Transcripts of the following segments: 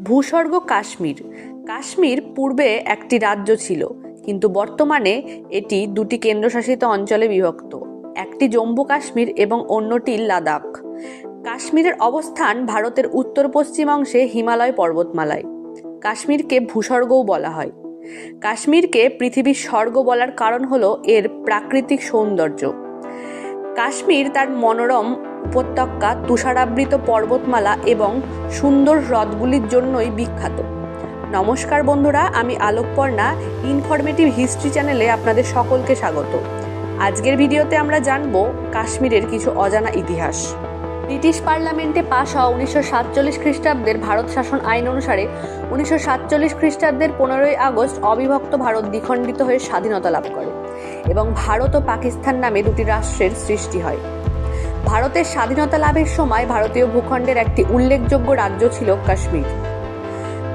ভূস্বর্গ কাশ্মীর। কাশ্মীর পূর্বে একটি রাজ্য ছিল, কিন্তু বর্তমানে এটি দুটি কেন্দ্রশাসিত অঞ্চলে বিভক্ত, একটি জম্মু কাশ্মীর এবং অন্যটি লাদাখ। কাশ্মীরের অবস্থান ভারতের উত্তর পশ্চিম অংশে হিমালয় পর্বতমালায়। কাশ্মীরকে ভূস্বর্গও বলা হয়। কাশ্মীরকে পৃথিবীর স্বর্গ বলার কারণ হলো এর প্রাকৃতিক সৌন্দর্য। কাশ্মীর তার মনোরম উপত্যকা, তুষারাবৃত পর্বতমালা এবং সুন্দর হ্রদগুলির জন্যই বিখ্যাত। নমস্কার বন্ধুরা, আমি আলোকপর্ণা ইনফরমেটিভ হিস্ট্রি চ্যানেলে আপনাদের সকলকে স্বাগত। আজকের ভিডিওতে আমরা জানব কাশ্মীরের কিছু অজানা ইতিহাস। ব্রিটিশ পার্লামেন্টে পাশ হওয়া 1947 খ্রিস্টাব্দের ভারত শাসন আইন অনুসারে 1947 খ্রিস্টাব্দের 15ই আগস্ট অবিভক্ত ভারত দ্বিখণ্ডিত হয়ে স্বাধীনতা লাভ করে এবং ভারত ও পাকিস্তান নামে দুটি রাষ্ট্রের সৃষ্টি হয়। ভারতের স্বাধীনতা লাভের সময় ভারতীয় ভূখণ্ডের একটি উল্লেখযোগ্য রাজ্য ছিল কাশ্মীর।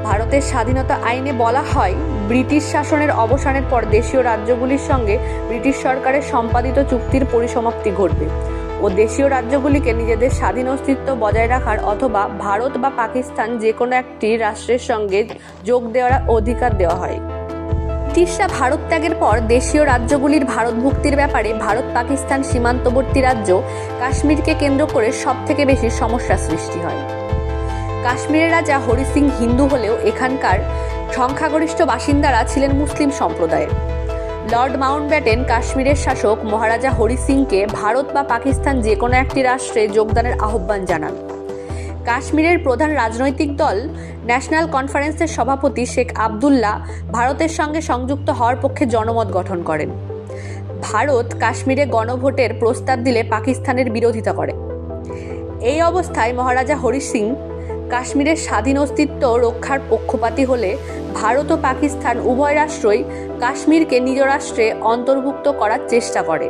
ভারতের স্বাধীনতা আইনে বলা হয়, ব্রিটিশ শাসনের অবসানের পর দেশীয় রাজ্যগুলির সঙ্গে ব্রিটিশ সরকারের সম্পাদিত চুক্তির পরিসমাপ্তি ঘটবে ও দেশীয় রাজ্যগুলিকে নিজেদের স্বাধীন অস্তিত্ব বজায় রাখার অথবা ভারত বা পাকিস্তান যে কোনো একটি রাষ্ট্রের সঙ্গে যোগ দেওয়ার অধিকার দেওয়া হয়। ব্রিটিশরা ভারত ত্যাগের পর দেশীয় রাজ্যগুলির ভারতভুক্তির ব্যাপারে ভারত পাকিস্তান সীমান্তবর্তী রাজ্য কাশ্মীরকে কেন্দ্র করে সবথেকে বেশি সমস্যা সৃষ্টি হয়। কাশ্মীরের রাজা হরি সিং হিন্দু হলেও এখানকার সংখ্যাগরিষ্ঠ বাসিন্দারা ছিলেন মুসলিম সম্প্রদায়ের। লর্ড মাউন্টব্যাটেন কাশ্মীরের শাসক মহারাজা হরি সিংকে ভারত বা পাকিস্তান যে কোনো একটি রাষ্ট্রে যোগদানের আহ্বান জানান। কাশ্মীরের প্রধান রাজনৈতিক দল ন্যাশনাল কনফারেন্সের সভাপতি শেখ আবদুল্লাহ ভারতের সঙ্গে সংযুক্ত হওয়ার পক্ষে জনমত গঠন করেন। ভারত কাশ্মীরে গণভোটের প্রস্তাব দিলে পাকিস্তানের বিরোধিতা করে। এই অবস্থায় মহারাজা হরি সিং কাশ্মীরের স্বাধীন অস্তিত্ব রক্ষার পক্ষপাতী হলে ভারত ও পাকিস্তান উভয় রাষ্ট্রই কাশ্মীরকে নিজ রাষ্ট্রে অন্তর্ভুক্ত করার চেষ্টা করে।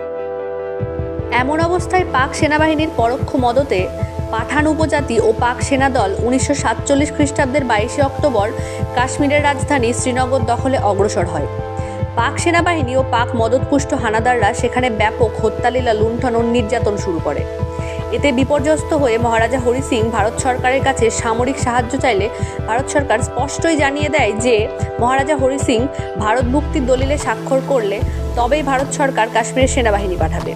এমন অবস্থায় পাক সেনাবাহিনীর পরোক্ষ মদতে পাঠান উপজাতি ও পাক সেনাদল 1947 খ্রিস্টাব্দের 22 অক্টোবর কাশ্মীরের রাজধানী শ্রীনগর দখলে অগ্রসর হয়। পাক সেনাবাহিনী ও পাক মদতপুষ্ট হানাদাররা সেখানে ব্যাপক হত্যালীলা, লুণ্ঠন ও নির্যাতন শুরু করে। এতে বিপর্যস্ত হয়ে মহারাজা হরি সিং ভারত সরকারের কাছে সামরিক সাহায্য চাইলে ভারত সরকার স্পষ্টই জানিয়ে দেয় যে মহারাজা হরি সিং ভারতভুক্তির দলিলে স্বাক্ষর করলে তবেই ভারত সরকার কাশ্মীরের সেনাবাহিনী পাঠাবে।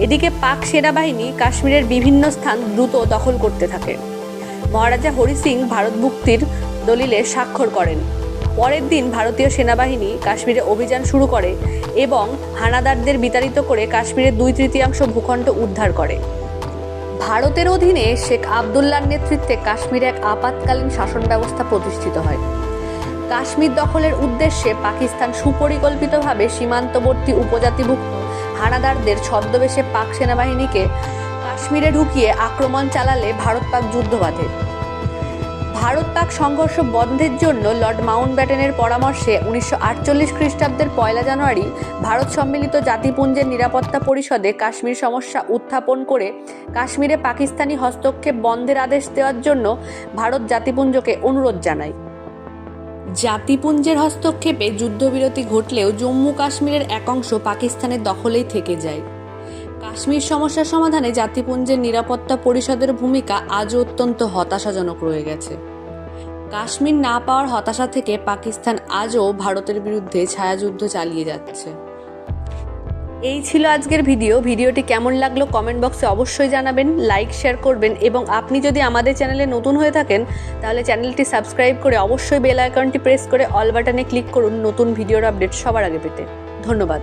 এদিকে পাক সেনাবাহিনী কাশ্মীরের বিভিন্ন স্থান দ্রুত দখল করতে থাকে। মহারাজা হরি সিং ভারতভুক্তির দলিলে স্বাক্ষর করেন। পরের দিন ভারতীয় সেনাবাহিনী কাশ্মীরে অভিযান শুরু করে এবং হানাদারদের বিতাড়িত করে কাশ্মীরের 2/3 ভূখণ্ড উদ্ধার করে। ভারতের অধীনে শেখ আবদুল্লাহর নেতৃত্বে কাশ্মীরে এক আপাতকালীন শাসন ব্যবস্থা প্রতিষ্ঠিত হয়। কাশ্মীর দখলের উদ্দেশ্যে পাকিস্তান সুপরিকল্পিতভাবে সীমান্তবর্তী উপজাতিভুক্ত হানাদারদের ছদ্মবেশে পাক সেনাবাহিনীকে কাশ্মীরে ঢুকিয়ে আক্রমণ চালালে ভারত পাক যুদ্ধ বাধে। ভারত পাক সংঘর্ষ বন্ধের জন্য লর্ড মাউন্টব্যাটেনের পরামর্শে 1948 খ্রিস্টাব্দের 1 জানুয়ারি ভারত সম্মিলিত জাতিপুঞ্জের নিরাপত্তা পরিষদে কাশ্মীর সমস্যা উত্থাপন করে কাশ্মীরে পাকিস্তানি হস্তক্ষেপ বন্ধের আদেশ দেওয়ার জন্য ভারত জাতিপুঞ্জকে অনুরোধ জানায়। জাতিপুঞ্জের হস্তক্ষেপে যুদ্ধবিরতি ঘটলেও জম্মু কাশ্মীরের এক অংশ পাকিস্তানের দখলেই থেকে যায়। কাশ্মীর সমস্যার সমাধানে জাতিপুঞ্জের নিরাপত্তা পরিষদের ভূমিকা আজও অত্যন্ত হতাশাজনক রয়ে গেছে। কাশ্মীর না পাওয়ার হতাশা থেকে পাকিস্তান আজও ভারতের বিরুদ্ধে ছায়াযুদ্ধ চালিয়ে যাচ্ছে। এই ছিল আজকের ভিডিওটি কেমন লাগলো কমেন্ট বক্সে অবশ্যই জানাবেন, লাইক শেয়ার করবেন এবং আপনি যদি আমাদের চ্যানেলে নতুন হয়ে থাকেন তাহলে চ্যানেলটি সাবস্ক্রাইব করে অবশ্যই বেল আইকনটি প্রেস করে অল বাটনে ক্লিক করুন নতুন ভিডিওর আপডেট সবার আগে পেতে। ধন্যবাদ।